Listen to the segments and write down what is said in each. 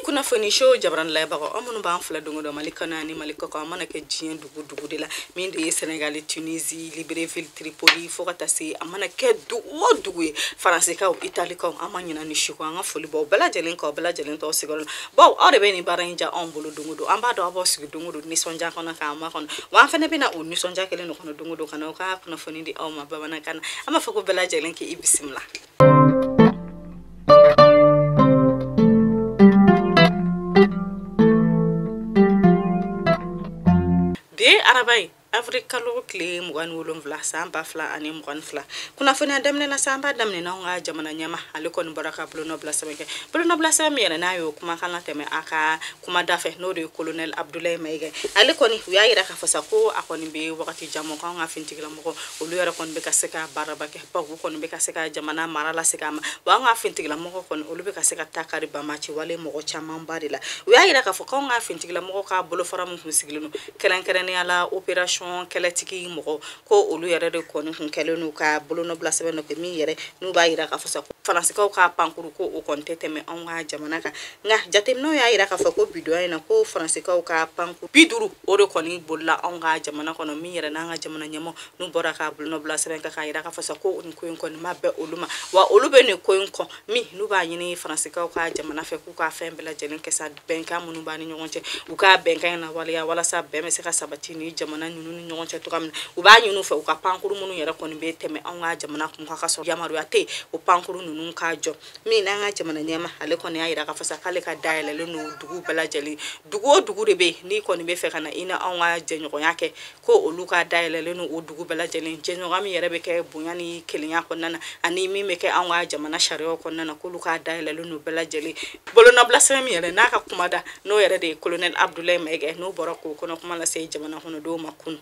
kuna foni show jabran la ba ko amunu ba fula dungo do malika na ni malika ko amana ke jien dugu de la min de Senegal Tunisie Libreville Tripoli fo kata se amana ke dugu France ka Italie ko amanya na ni shiko anga foli bo bela jelen to sigol bo ore be ni baranja on bulu dungo do amba do abo sig dungo do ni sonja ko na ka ma kon wa fa ne be na o ni sonja kele no kono dungo do kana ka kuna foni di o ma baba na kana ama fa ko bela jelen ke ibisimla Arabai Afrika lo claim wan wolom vla samba fla ani mwan fla kuna fona damne na samba damne na nga jamana nyama aliko ni baraka bluno bla sameke na yo kuma kana teme aka kuma dafe no de colonel Abdoulaye Maïga aliko ni ya ira ka fasa ko akoni be wakati jamo ko nga fintigla moko olu yara kon be ka seka barabake pa ko kon be ka seka jamana marala seka ma wa nga fintigla moko kon olu be ka seka takari ba machi wale moko chama mbadila ya ira ka fo ko nga fintigla moko ka bolo faram musigilino kelen ala operation keletiki moko ko olu yere de ko nun kelenu ka bolono blasebe no ke mi yere nu ba ira ka fasa France ka pankuru ko o kontete me onga jamana ka nga jatem no ya ira ka fa ko bido ina ko France ka panku biduru o de ko ni bolla onga jamana ko no mi yere na nga jamana nyamo nu bora ka bolono blasebe ka ira ka fasa ko on ko en mabbe oluma wa olube ni ko en ko mi nu ba yini France ka jamana fe ku ka fembela jelen ke sa benka munu ba ni nyonche u ka benka na wala sa be me se ka sabati ni jamana nyunu nyonche to kam u ba nyunu fe u ka pankuru munu yere ko ni be teme onga jamana ku ka so yamaru ate o pankuru nunu ka jo mi na nga jamana nyama ale ko ni ayira ka fasa kale ka daile le no dugu bela jeli dugu de be ni ko ni be fe kana ina onga jenyo ko yake ko oluka daile le no dugu bela jeli jenyo ga mi yere be ke bunyani kelinya ko nana ani mi me ke onga jamana shario ko nana ko luka daile le no bela jeli bolo na blasa mi yere na ka kumada no yere de colonel Abdoulaye Maïga no borako ko no kuma la sey jamana hono do makun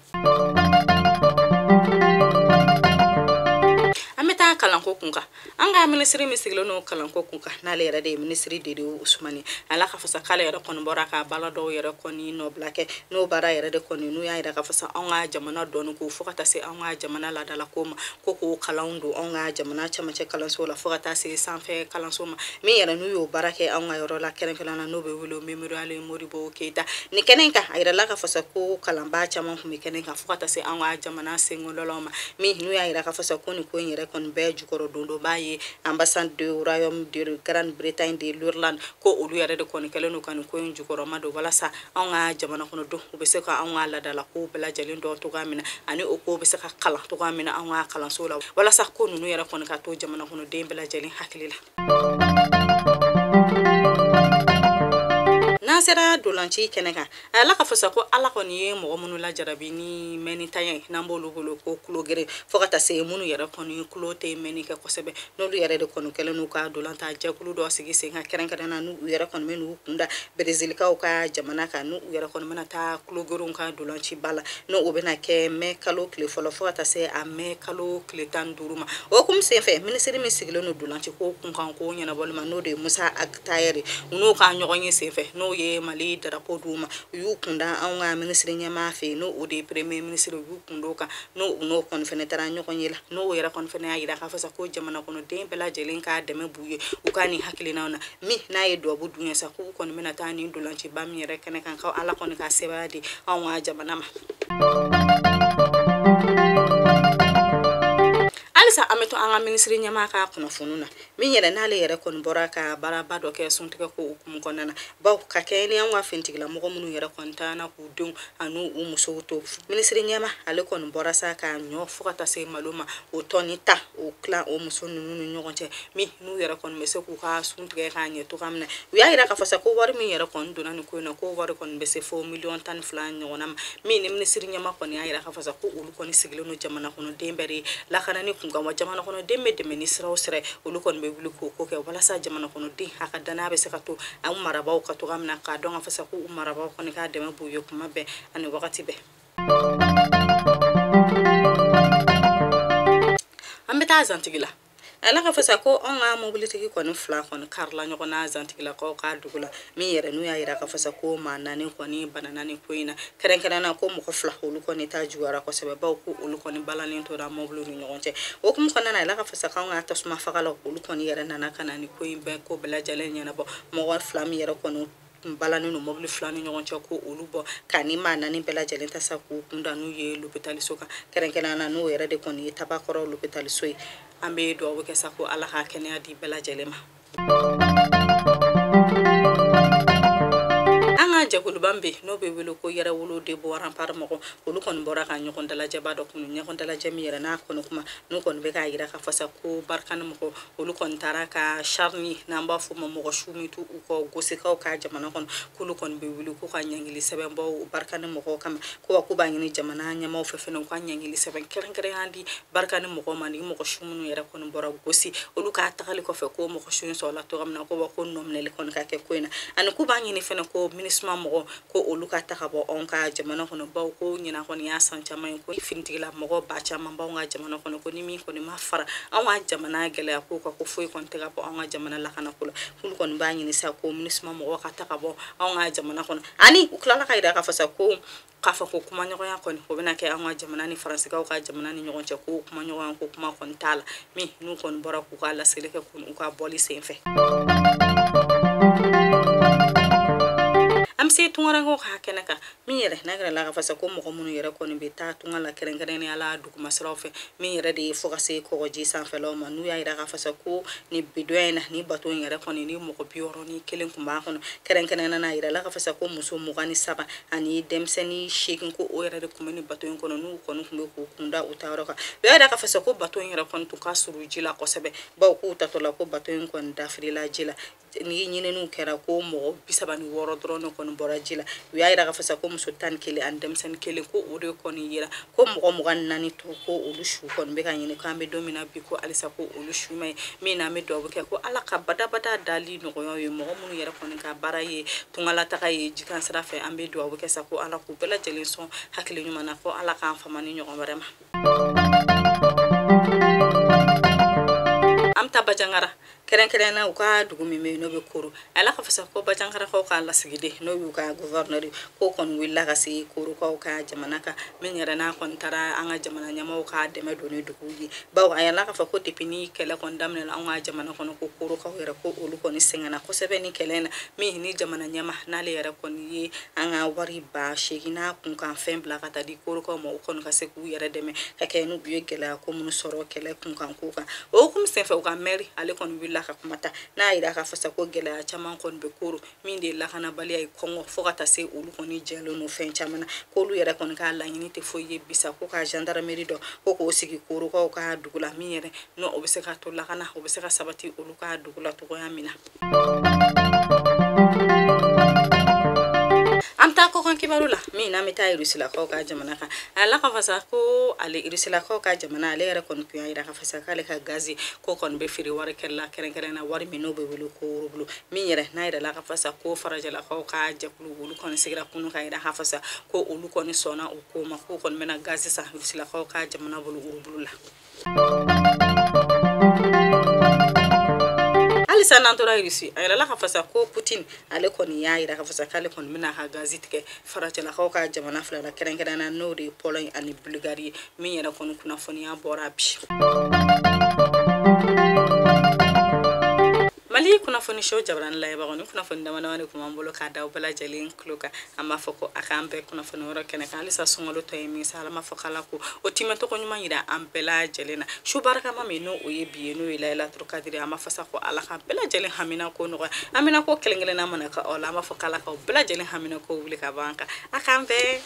ameta kalanko kunka anga ministry misiglo no kalanko kunka na le de ministry de Ousmane ala ka fasa kala yara kon boraka balado yara koni no blake no bara yara de koni no ya yara ka fasa anga jamana don ko fukata se anga jamana la dala koma ko kalaundo anga jamana chama che kalanso la fukata se sanfe kalanso ma mi yara no yo barake anga yoro la keren kala no be wilo memorial moribo keita ni kenenka ayra la ka fasa ko kalamba chama mi kenenka fukata se anga jamana sengololoma mi no ya yara ka fasa ko ni ko yere kon be jukoro dondo baye ambassade de royaume de Grande-Bretagne de l'Irlande ko olu yare de kon keleno kan ko jukoro mado wala sa anga jamana kono do be se ka anga la dala ko bela jalin do to gamina ani o ko be se ka kala to gamina anga kala sola wala sa ko nu yare kon ka to jamana kono de bela jalin hakilila nasera dolanchi keneka ala ka fasa ko ala ko ni mo munu la jarabi ni meni tayen nambolo bolo ko klogere fokata se munu yara ko ni klote meni ka ko sebe no lu yara de ko no kelenu ka dolanta jakulu do sigi se nga keren kada na nu yara ko menu kunda Brazil ka jamana ka nu yara ko mena ta klogoro ka dolanchi bala no obena ke me kalo kle folo fokata se a me kalo kle tan duruma o kum se fe ministry mi siglo no dolanchi ko kun kan ko nyana bolma no de Musa Aktayeri no ka nyogonye se fe no ye mali drapeau duma yukunda anga ministre nyama fe no o de premier ministre yukundo ka no kon fenetara nyokonyela no yera kon fene ayida ka fasa ko jamana kono de bela jelen ka deme buye ukani hakilina na mi na ye do bu dunya sa ko kon mena tani dolanchi bam yere kene kan ka ala kon ka sebadi anga jamana ma alisa ameto anga ministry nyama ka kuno fununa mi yere na le yere kon boraka baraba do ke suntika ko ukum konana ba ka keni an wa fintigla mo munu yere kon tana ku dun anu umuso to ministry nyama ale kon borasa ka nyo fukata se maluma o tonita o kla o muso nunu nyogonche mi nu yere kon mese ku ka suntika ka nyeto kamna ya yere ka fasa ko war mi yere kon dunani ko na ko war kon bese 4 million tan flan nyonam mi ni ministry nyama kon ya yere ka fasa ko ulu kon siglo no jamana kono dembere la kana ni kunga wa jamana kono demme ministre o sere ulu kon be wulu ko ke wala sa jamana kono di haka dana be sekato am marabaw ka to gamna ka donga fasa ko marabaw kon ka dema buyo kuma be ani wakati be ambeta zantigila ala ka fasa ko on ga mobility ki koni fla koni karla nyoko na zantigila ko ka dugula mi yere nu ya ira ka fasa ko manani koni banana ni koina keren na ko mo ko fla holu koni ta juara ko sebe ba ko olu koni balani to da moblu ni nyonche o kum kona na ala ka fasa ka nga tasma fakala holu koni yere nana kana ni koin be ko bela jalen nyana bo mo wa fla mi yere koni balani no mobile flani nyonche ko olu bo kani manani bela jalen ta sa ko kunda nu ye l'hôpital soka keren na no yere de koni tabakoro l'hôpital soy ambe do wo ke sako ala ha kenya di bela jelema anga jagulu bambe no be welo ko yara wolo de bo waran par mako olu kon bora ka nyokon dala jaba do kun nyokon dala jami yara na kono kuma no kon be ka yira ka fasa ko barkan mako olu kon taraka sharni namba fu mo ko shumi tu ko gosi ka jamana kon kulu kon be welo ko ka nyangili sebe mbo barkan mako kam ko ko ba ngini jamana nyama o fefeno ko nyangili sebe keren handi barkan mako mani mako shumunu yara kon bora gosi olu ka takali ko fe ko mako shuni so la to gamna ko ba ko nomnele kon ka ke koina an ko ba ngini fena ko minisma mo ko olu ka takabo on ka jamana kono baw ko nyina kono ya san chama ko fintigila mo ba chama baw nga jamana kono ko nimi ko ni mafara awa jamana gele ko ko foi kon tega bo on jamana la kana kula kul kon ba nyini sa ko minisma mo ka takabo on nga jamana kono ani ukla ka ida ka fasa ko kafa ko kuma nyogo ya kono ko bena ke on jamana ni france ka jamana ni nyogo che ko kuma nyogo ko kuma kon tala mi nu kon bora ko kala sele ke ko ka boli senfe am se tungara ngo ka kenaka mi yere nagra la fasa ko mo munu yere ko ni beta tungala keren ni ala du kuma srafe mi yere de fo se ko ji san felo ma nu ya ira ka fasa ko ni bidoena ni bato yere ko ni mo ko bioro ni kelen kuma ko keren na ira la ka fasa ko muso mo gani saba ani demseni shekin ko o yere de kuma ni bato ko nu ko nu ko kunda utawra ka be ira ka fasa ko bato yere ko to ka suru jila ko sebe ba ko tatola ko bato ko ndafri la jila ni nyine nu kera ko mo bisaba ni woro drono ko bora jila wiya ira ka fasa ko muso tan kele andem sen kele ko ore ko ni yira ko mo nani to ko olu shu ko be kan yini kambe domina bi ko alisa ko olu shu mai me na me do ke ko ala ka bada dali no yo mo munu yira ko ni ka baraye tungala ta kay jikan sara fe ambe do ke sa ko ala ko bela jelin son hakile nyuma na ko ala ka famani nyo barema amta bajangara keren na uka dugumi me no be kuru ala ka fasa ko bajangara ko ka la sigide no yu ka gouverneur ko kon willa ka si kuru ko ka jamana ka min yara na kon tara anga jamana nyama ka de me do ni duguji baw ayala ka fa ko tipini kele kon damne la anga jamana kono ko kuru ko yara ko olu ko ni sengana ko sebe ni kelena mi ni jamana nyama na le yara kon yi anga wari ba shegina kun kan fembla ka tadi kuru ko mo kon ka se ku yara de me ka ke no biye gela ko mun soro kele kun kan ko ka o kum se fa ka meri ale kon willa ka kumata na ira ka fasa ko gela chaman kon be kuru min de la kana bali ay kongo fokata se ulu koni jelo no fen chamana ko lu yere kon ka la ngini te foye bisa ko ka gendarmerie do ko ko sigi kuru ko ka dugula mi yere no obese ka to la kana obese ka sabati ulu ka dugula to ko yamina amta ko kan kibarula mi na meta irusila ko ka jamana ka ala ka fasa ko ale irusila ko ka jamana ale yere kon ku ira ka fasa ka le ka gazi ko kon be firi wara kella keren na wari mi no be wulu ko rublu mi yere na ira la ka fasa ko faraja la ko ka jakulu wulu kon sigira kunu ka ira ka fasa ko ulu kon sona o ko ma ko kon mena gazi sa irusila ko ka jamana bulu rublu la alisa nantora irisi ayala la ka fasa ko Putin ale koni ya ira ka fasa kale kon mina ha gazit ke faraja la ko ka jamana fla keren na no de Pologne ani Bulgarie mi yera kon kuna foni ya borabi mali kuna foni show jabran la yaba kon kuna foni dama wani kuma mbolo ka daw bala jalin kluka amma foko akambe kuna foni woro kene ka alisa songolo to yemi sala ma fokala ko o timeto ko nyuma ida ampela jalena shu baraka mame no oye biye no ila ila tro kadiri amma fasa ko ala ka bela jalin hamina ko no amina ko kelengele na manaka ola ma fokala ko bela jalin hamina ko wuli ka banka akambe